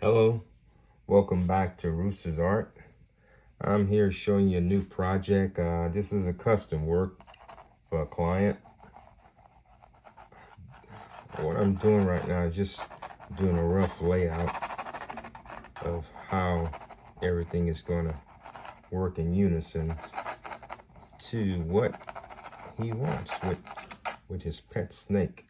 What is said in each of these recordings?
Hello, welcome back to Rooster's Art. I'm here showing you a new project. This is a custom work for a client. What I'm doing right now is just doing a rough layout of how everything is going to work in unison to what he wants with his pet snake.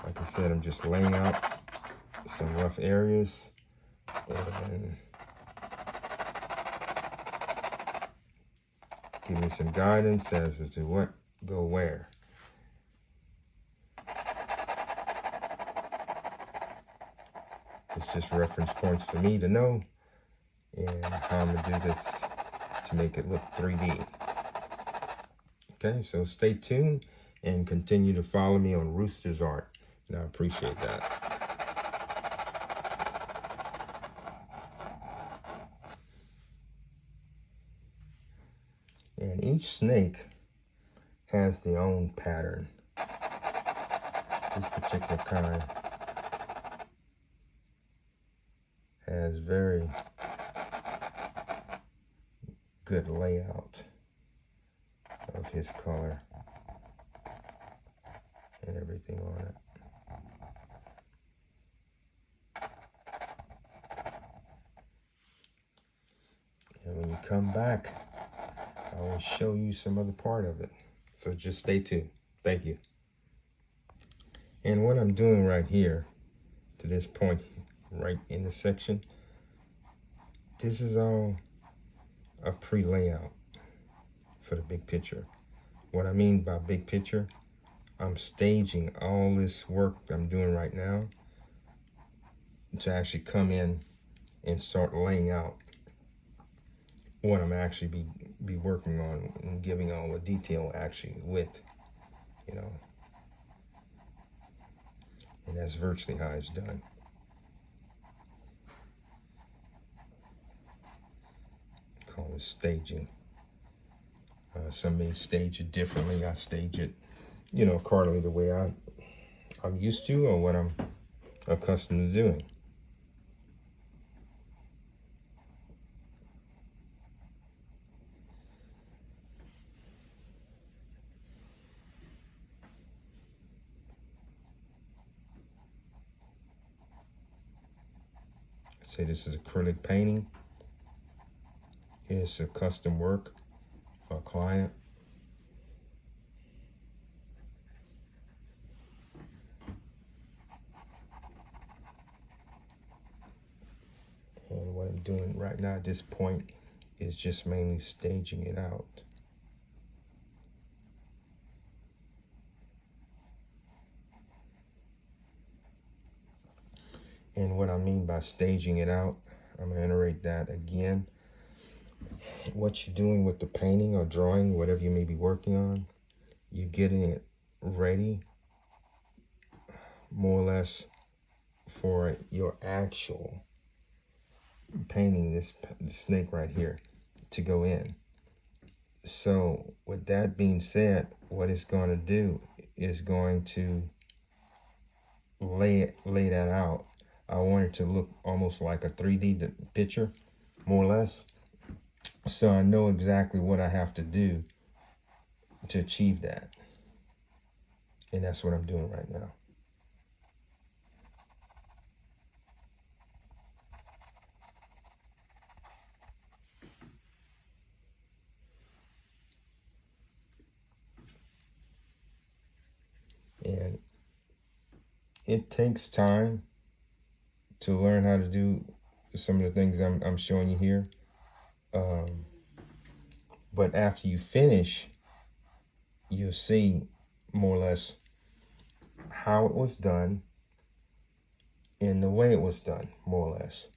Like I said, I'm just laying out some rough areas and give me some guidance as to what go where. It's just reference points for me to know and how I'm gonna do this to make it look 3D. Okay, so stay tuned and continue to follow me on Rooster's Art. And I appreciate that. And each snake has their own pattern. This particular kind has very good layout of his color and everything on it. And when you come back, I will show you some other part of it. So just stay tuned. Thank you. And what I'm doing right here to this point, right in the section, this is all a pre-layout for the big picture. What I mean by big picture, I'm staging all this work I'm doing right now to actually come in and start laying out what I'm actually be working on and giving all the detail actually with, you know. And that's virtually how it's done. Call it staging. Some may stage it differently. I stage it, you know, accordingly the way I'm used to or what I'm accustomed to doing. Say this is acrylic painting. It's a custom work for a client. And what I'm doing right now at this point is just mainly staging it out. And what I mean by staging it out, I'm going to iterate that again. What you're doing with the painting or drawing, whatever you may be working on, you're getting it ready more or less for your actual painting, this snake right here, to go in. So with that being said, what it's going to do is going to lay that out. I want it to look almost like a 3D picture, more or less. So I know exactly what I have to do to achieve that. And that's what I'm doing right now. And it takes time to learn how to do some of the things I'm showing you here. But after you finish, you'll see more or less how it was done and the way it was done, more or less.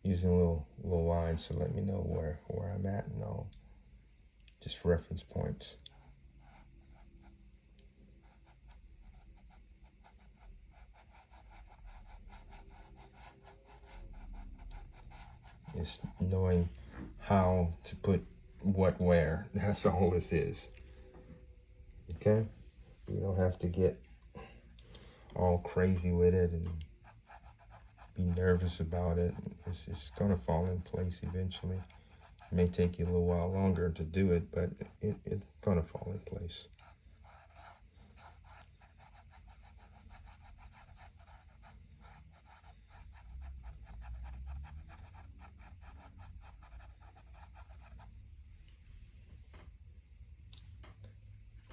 Using little lines to let me know where I'm at and all. Just reference points. It's knowing how to put what where. That's all this is. Okay? You don't have to get all crazy with it and be nervous about it. It's just gonna fall in place eventually. It may take you a little while longer to do it, but it's gonna fall in place.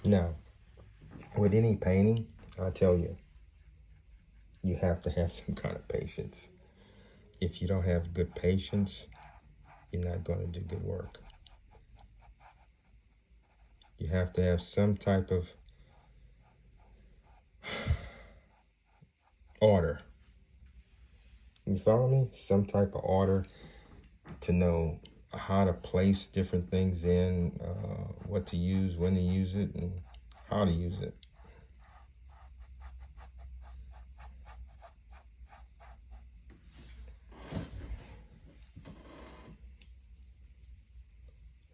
Now, with any painting, I tell you, you have to have some kind of patience. If you don't have good patience, you're not going to do good work. You have to have some type of order. You follow me? Some type of order to know how to place different things in, what to use, when to use it, and how to use it.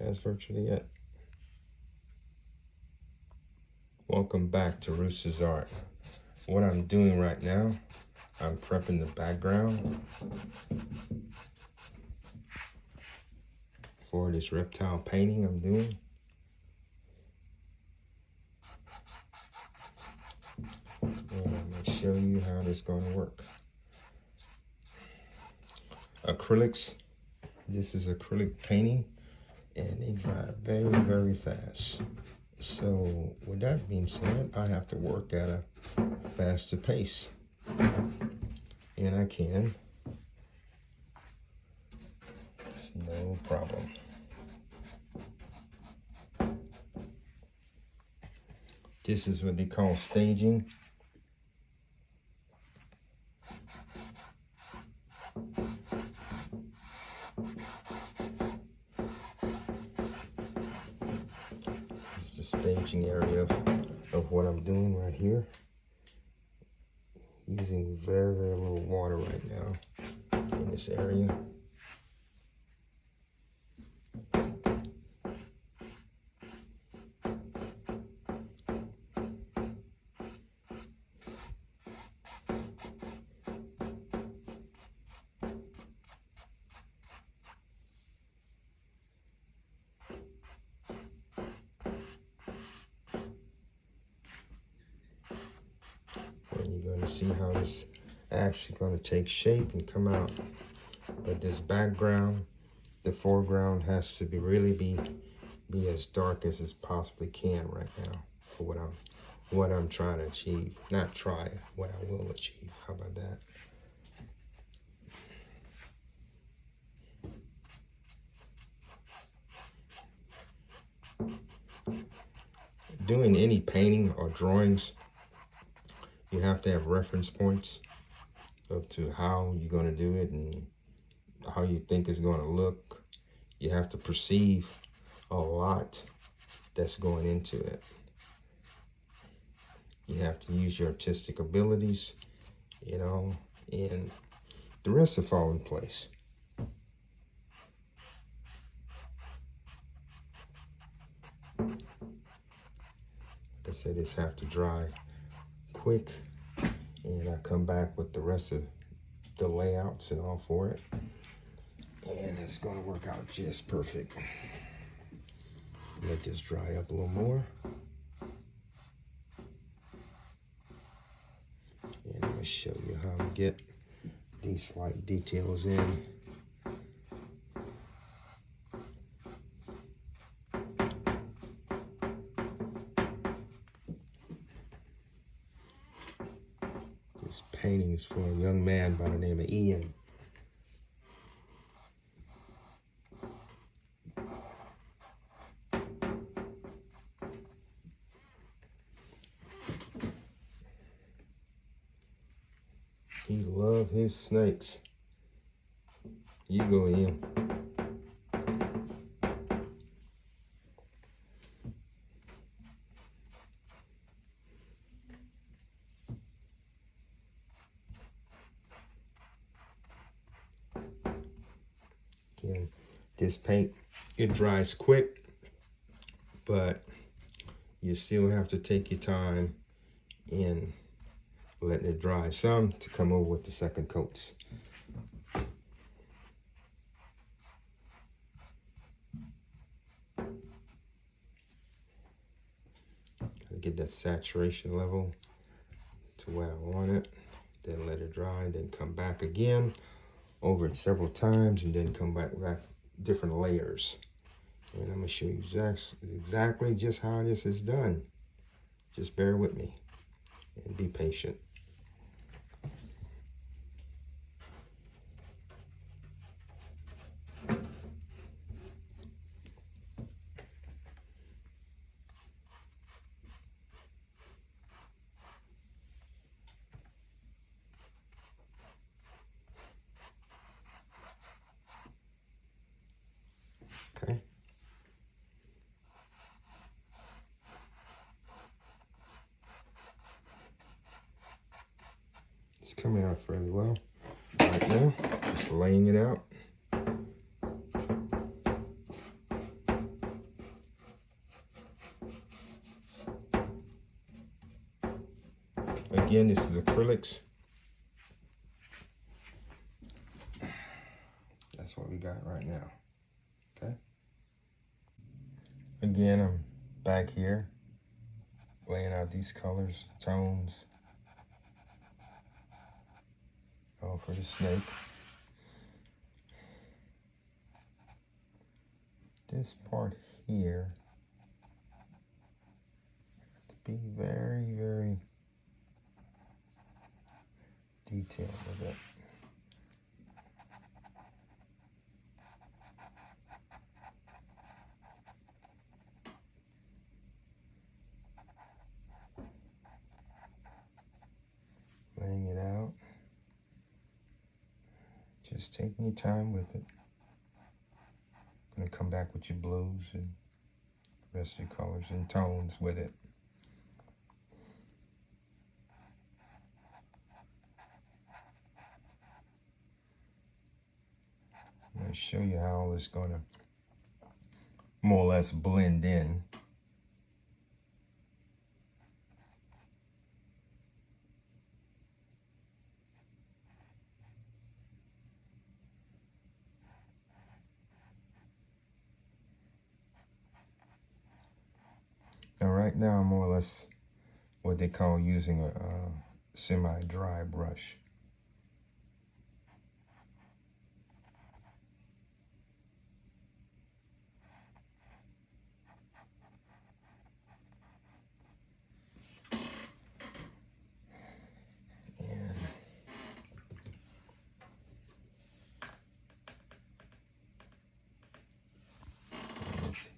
That's virtually it. Welcome back to Rooster's Art. What I'm doing right now, I'm prepping the background for this reptile painting I'm doing. And I'm going to show you how this is going to work. Acrylics. This is acrylic painting, and they dry very, very fast. So with that being said, I have to work at a faster pace. And I can. It's no problem. This is what they call staging. Staging area of what I'm doing right here. Using very, very little water right now in this area. See how this actually going to take shape and come out. But this background, the foreground has to really be as dark as it possibly can right now for what I'm trying to achieve. Not try, what I will achieve. How about that? Doing any painting or drawings, you have to have reference points of to how you're going to do it and how you think it's going to look. You have to perceive a lot that's going into it. You have to use your artistic abilities, you know, and the rest will fall in place. Like I said, this have to dry quick, and I come back with the rest of the layouts and all for it, and it's going to work out just perfect. Let this dry up a little more, and I'll show you how to get these slight details in. This painting is for a young man by the name of Ian. He loves his snakes. You go, Ian. Again, this paint, it dries quick, but you still have to take your time and letting it dry some to come over with the second coats. Gotta get that saturation level to where I want it. Then let it dry, then come back again over it several times, and then come back different layers. And I'm gonna show you exactly just how this is done. Just bear with me and be patient. Okay. It's coming out fairly well right now. Just laying it out. Again, this is acrylics. That's what we got right now. Okay. Again, I'm back here laying out these colors, tones, all for the snake. This part here, to be very, very detailed with it. Laying it out. Just taking your time with it. Gonna come back with your blues and the rest of your colors and tones with it. I'm gonna show you how it's gonna more or less blend in. Now right now I'm more or less what they call using a semi-dry brush. And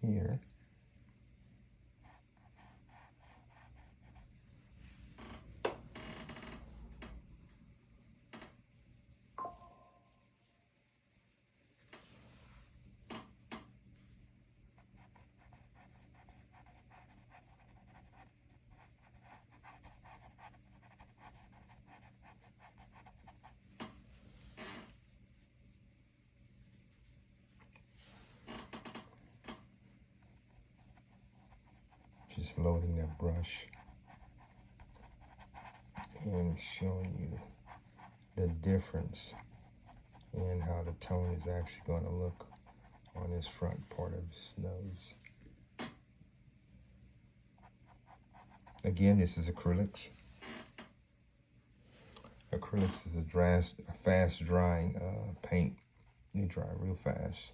here. Just loading that brush and showing you the difference in how the tone is actually going to look on this front part of his nose. Again, this is acrylics. Acrylics is a fast drying paint. They dry real fast.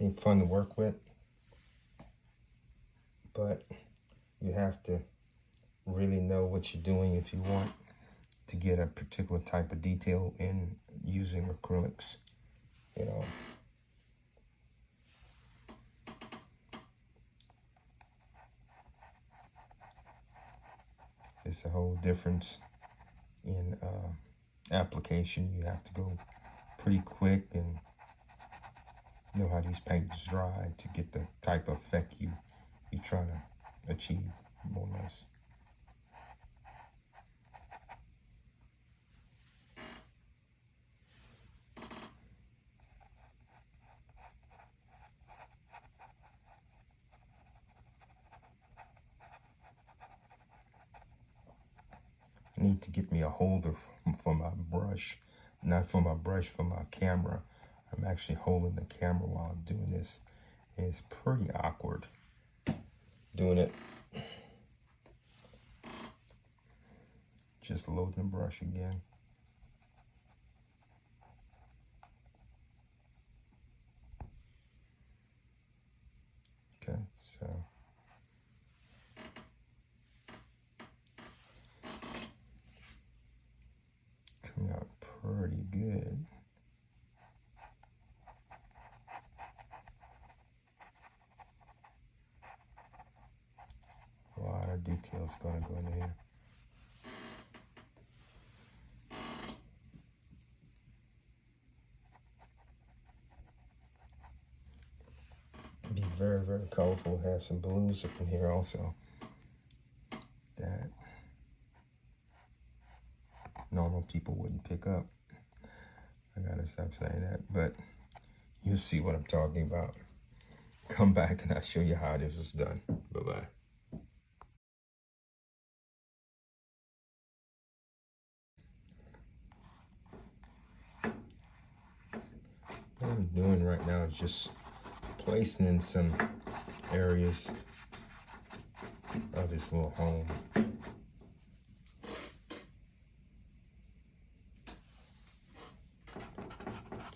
They're fun to work with, but you have to really know what you're doing if you want to get a particular type of detail in using acrylics, you know. It's a whole difference in application. You have to go pretty quick and know how these paints dry to get the type of effect you're trying to achieve, more or less. need to get me a holder for my brush, not for my brush, for my camera. I'm actually holding the camera while I'm doing this. And it's pretty awkward doing it. Just loading the brush again. Okay, so coming out pretty good. A lot of details gonna go in here. Be very, very colorful. Have some blues up in here also that normal people wouldn't pick up. I gotta stop saying that, but you'll see what I'm talking about. Come back and I'll show you how this was done. Bye-bye. What I'm doing right now is just placing in some areas of his little home.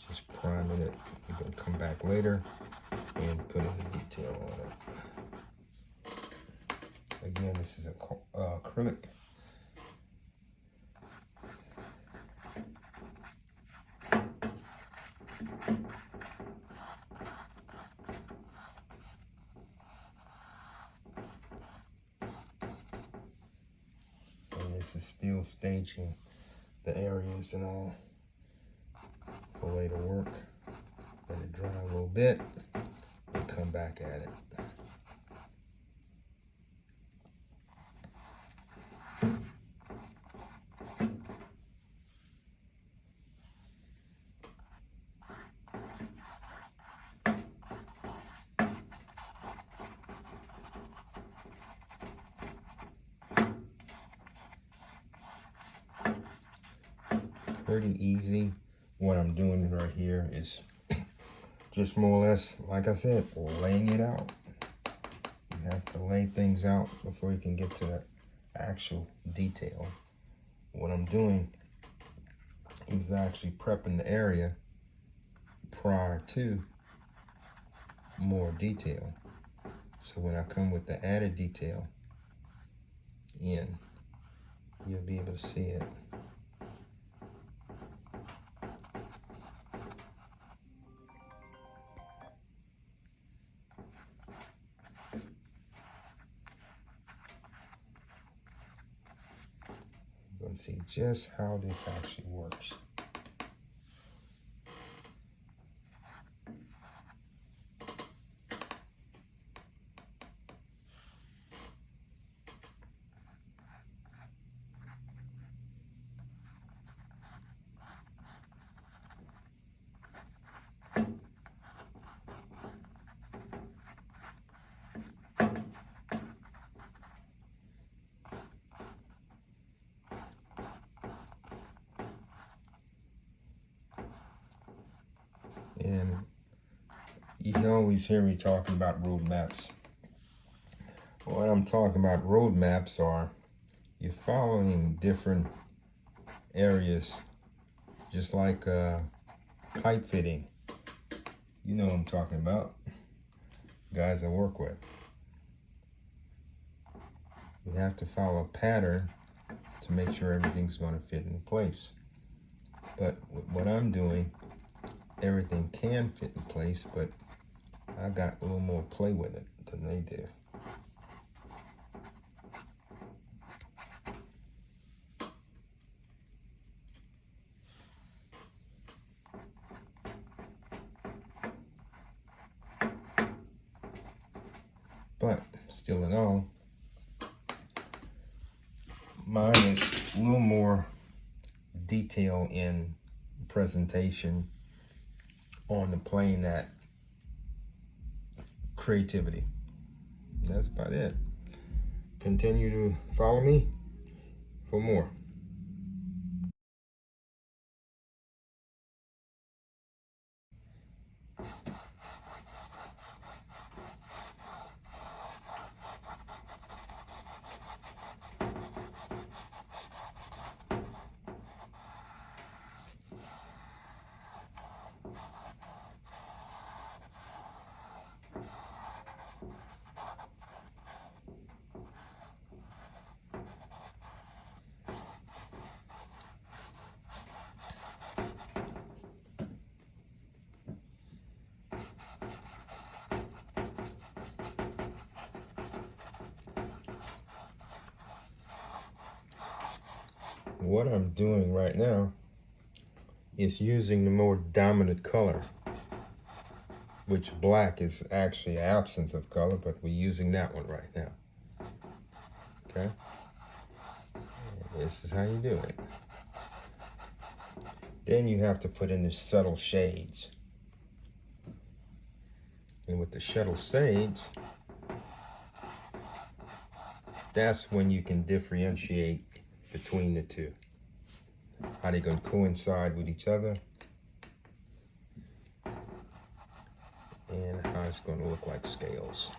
Just priming it. We're gonna come back later and put in the detail on it. Again, this is acrylic. This is still staging the areas and all for later work. Let it dry a little bit and come back at it. Pretty easy. What I'm doing right here is just more or less, like I said, laying it out. You have to lay things out before you can get to the actual detail. What I'm doing is actually prepping the area prior to more detail. So when I come with the added detail in, you'll be able to see it. And see just how this actually works. And you can always hear me talking about roadmaps. What I'm talking about roadmaps are you're following different areas, just like pipe fitting. You know what I'm talking about, guys I work with. You have to follow a pattern to make sure everything's going to fit in place. But with what I'm doing, everything can fit in place, but I got a little more play with it than they do. But still in all, mine is a little more detail in presentation on the plane that creativity. That's about it. Continue to follow me for more. what I'm doing right now is using the more dominant color, which black is actually absence of color, but we're using that one right now. Okay? And this is how you do it. Then you have to put in the subtle shades. And with the subtle shades, that's when you can differentiate between the two. How they're going to coincide with each other. And how it's going to look like scales.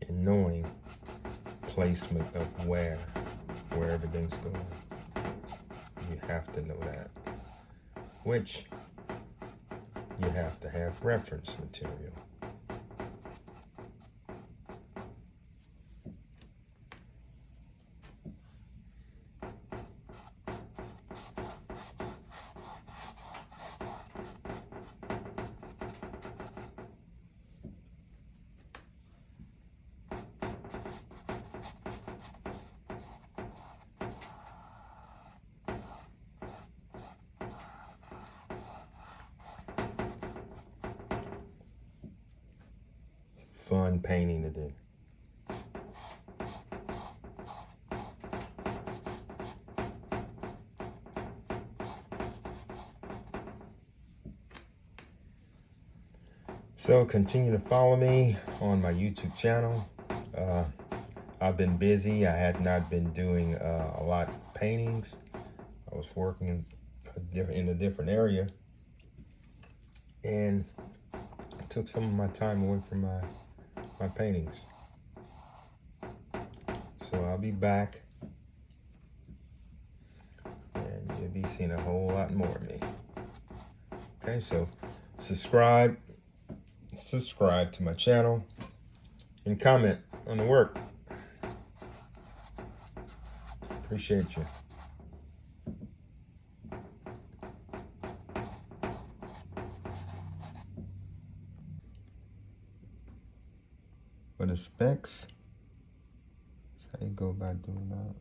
And knowing placement of where everything's going. You have to know that. Which you have to have reference material. Fun painting to do. So continue to follow me on my YouTube channel. I've been busy. I had not been doing a lot of paintings. I was working in a different area, and I took some of my time away from my paintings. So I'll be back, and you'll be seeing a whole lot more of me. Okay, so subscribe to my channel and comment on the work. Appreciate you. For the specs, that's how you go about doing that.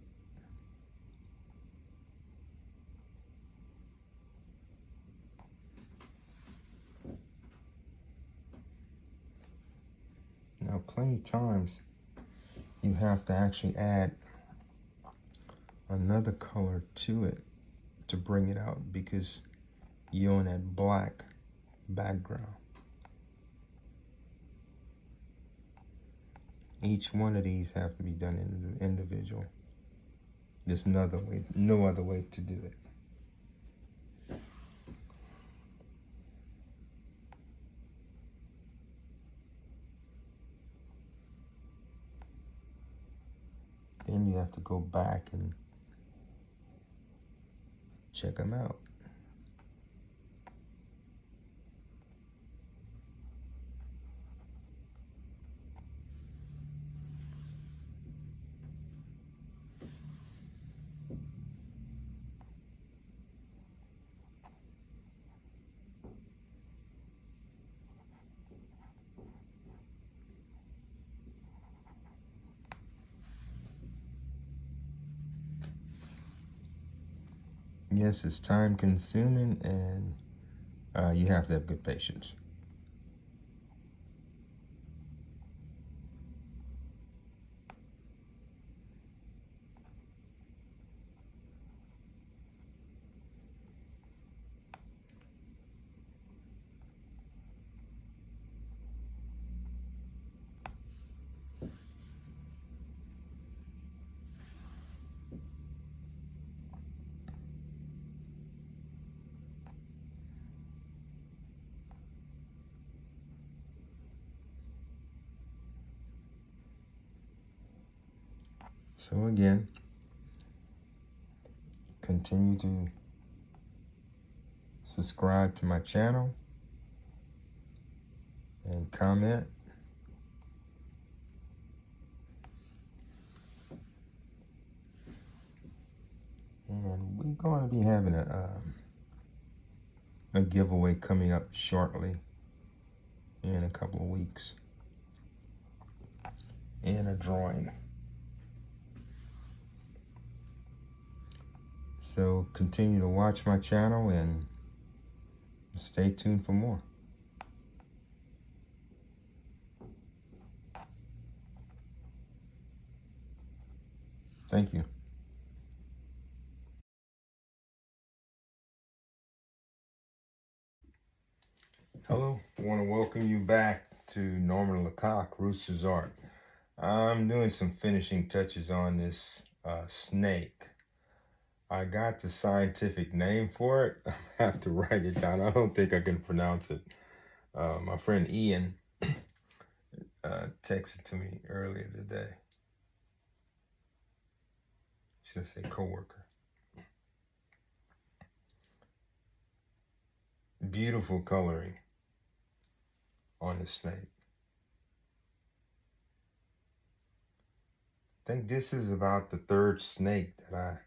Now, plenty of times you have to actually add another color to it to bring it out because you're on that black background. Each one of these have to be done individual. There's no other way to do it. Then you have to go back and check them out. Yes, it's time consuming, and you have to have good patience. So again, continue to subscribe to my channel and comment. And we're going to be having a giveaway coming up shortly in a couple of weeks, and a drawing. So continue to watch my channel and stay tuned for more. Thank you. Hello, I want to welcome you back to Norman Lecoq, Rooster's Art. I'm doing some finishing touches on this snake. I got the scientific name for it. I have to write it down. I don't think I can pronounce it. My friend Ian texted to me earlier today. Should I say coworker? Beautiful coloring on the snake. I think this is about the third snake that I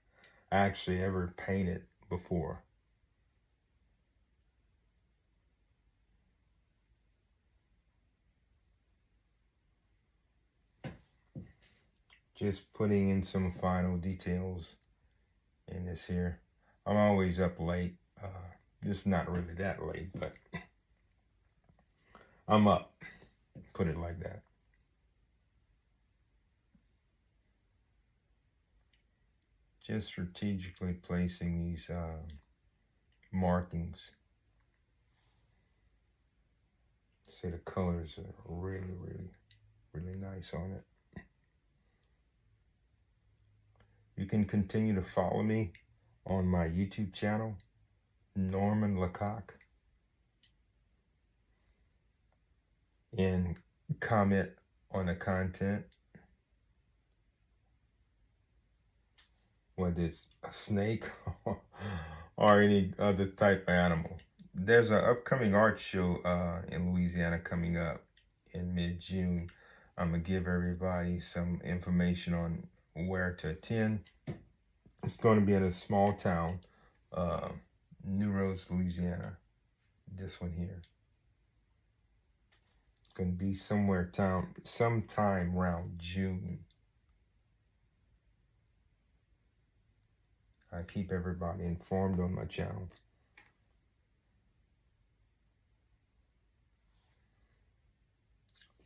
actually ever painted before. Just putting in some final details in this here. I'm always up late. Just not really that late, but I'm up. Put it like that. Just strategically placing these markings. See, the colors are really, really, really nice on it. You can continue to follow me on my YouTube channel, Norman Lecoq, and comment on the content, whether it's a snake or any other type of animal. There's an upcoming art show in Louisiana coming up in mid-June. I'm going to give everybody some information on where to attend. It's going to be in a small town, New Roads, Louisiana. This one here. It's going to be sometime around June. I keep everybody informed on my channel.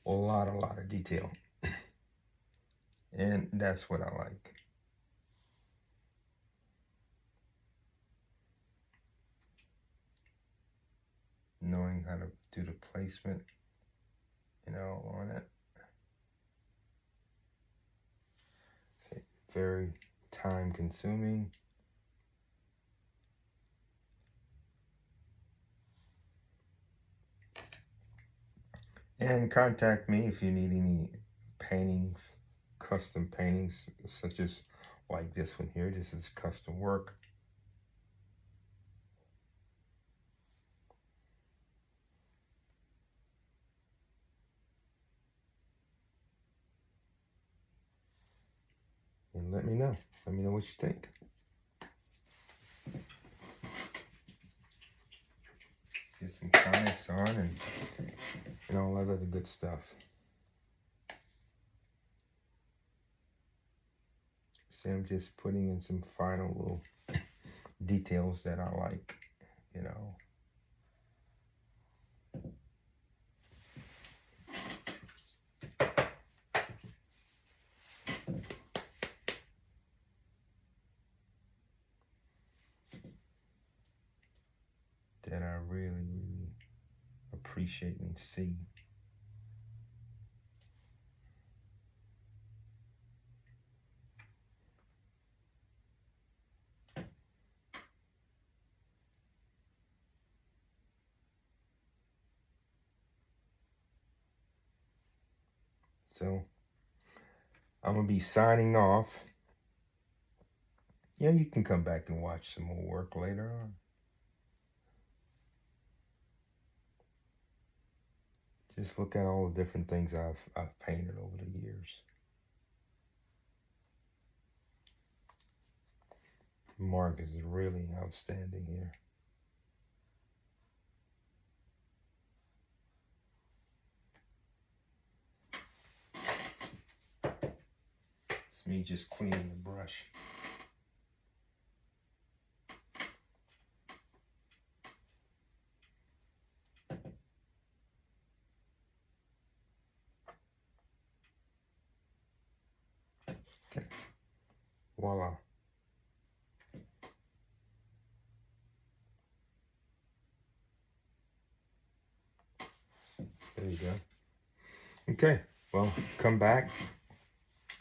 A lot of detail. And that's what I like. Knowing how to do the placement, on it. It's very time consuming. And contact me if you need any paintings, custom paintings, such as like this one here. This is custom work. And let me know. Let me know what you think. Get some comics on and all that other good stuff. See, I'm just putting in some final little details that I like, that I really, really appreciate and see. So I'm going to be signing off. Yeah, you can come back and watch some more work later on. Just look at all the different things I've painted over the years. mark is really outstanding here. It's me just cleaning the brush. Okay, voila. There you go. Okay, well, come back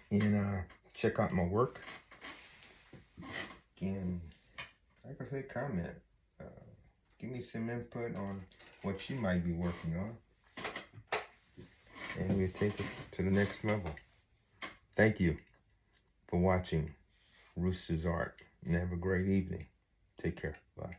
and check out my work. Again, like I said, comment. Give me some input on what you might be working on. And we'll take it to the next level. Thank you for watching Rooster's Art. And have a great evening. Take care. Bye.